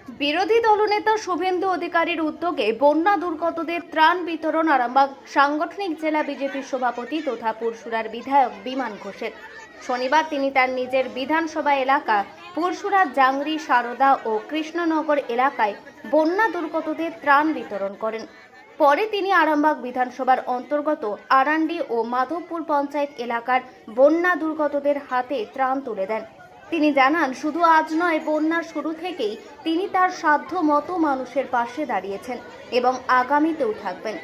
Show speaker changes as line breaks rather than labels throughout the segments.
বিরোধী দলনেতা শুভেন্দু অধিকারীর উদ্যোগে বন্যা দুর্গতদের ত্রাণ বিতরণ আরামবাগ সাংগঠনিক জেলা বিজেপির সভাপতি তথা পুরসুরার বিধায়ক বিমান ঘোষের। শনিবার তিনি তার নিজের বিধানসভা এলাকা পুরসুরার জাংরি, সারদা ও কৃষ্ণনগর এলাকায় বন্যা দুর্গতদের ত্রাণ বিতরণ করেন। পরে তিনি আরামবাগ বিধানসভার অন্তর্গত আরান্ডি ও মাধবপুর পঞ্চায়েত এলাকার বন্যা দুর্গতদের হাতে ত্রাণ তুলে দেন। তিনি জানান, শুধু আজ নয়, বন্যার শুরু থেকেই তিনি তার সাধ্য মতো মানুষের পাশে দাঁড়িয়েছেন এবং আগামীতেও থাকবেন।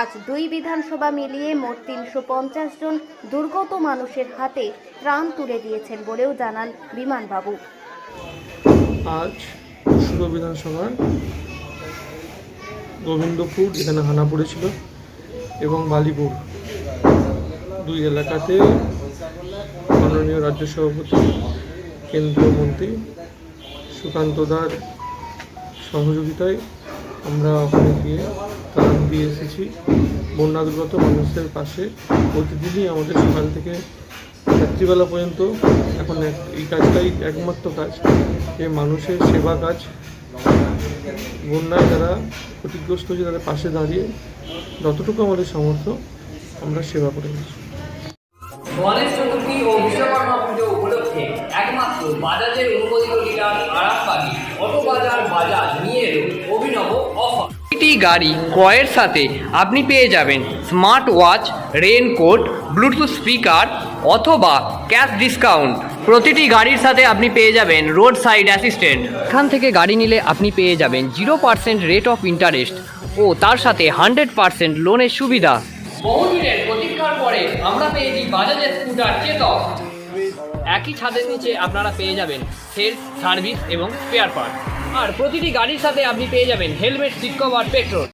আজ দুই বিধানসভা মিলিয়ে মোট 350 জন দুর্গত মানুষের হাতে ত্রাণ তুলে দিয়েছেন বলেও জানান বিমানবাবু।
আজ পুরসুরা বিধানসভার গোবিন্দপুর, এখানে হানা পড়েছিল, এবং বালিপুর দুই এলাকাতে মাননীয় রাজ্য সভাপতি কেন্দ্রীয় মন্ত্রী সুকান্ত দার সহযোগিতায় আমরা ওখানে গিয়ে ত্রাণ দিয়ে এসেছি। বন্যা দুর্গত মানুষদের পাশে প্রতিদিনই আমাদের সকাল থেকে রাত্রিবেলা পর্যন্ত এখন এই কাজটাই একমাত্র কাজ, যে মানুষের সেবা কাজ। বন্যায় যারা ক্ষতিগ্রস্ত হয়েছে তাদের পাশে দাঁড়িয়ে যতটুকু আমাদের সামর্থ্য আমরা সেবা করে গেছি।
গণেশ চতুর্থী ও বিশ্বকর্মা পুজো উপলক্ষে একমাত্র বাজাজের অনুমোদিত ডিলার আরামবাগী অটো বাজাজ নিয়ে এলো অভিনব অফার। প্রতিটি গাড়ি ক্রয়ের সাথে আপনি পেয়ে যাবেন smart watch, raincoat, Bluetooth speaker অথবা ক্যাশ ডিসকাউন্ট। প্রতিটি গাড়ির সাথে আপনি পেয়ে যাবেন রোড সাইড অ্যাসিস্ট্যান্ট। এখান থেকে গাড়ি নিলে আপনি পেয়ে যাবেন 0% রেট অফ ইন্টারেস্ট ও তার সাথে 100% লোনের সুবিধা। বহুদিনের প্রতীক্ষার পরে আমরা পেয়েছি বাজাজের স্কুটার চেতক। একই ছাদের নিচে আপনারা পেয়ে যাবেন সেলফ সার্ভিস এবং স্পেয়ার পার্ট, আর প্রতিটি গাড়ির সাথে আপনি পেয়ে যাবেন হেলমেট, সিট কভার, পেট্রোল।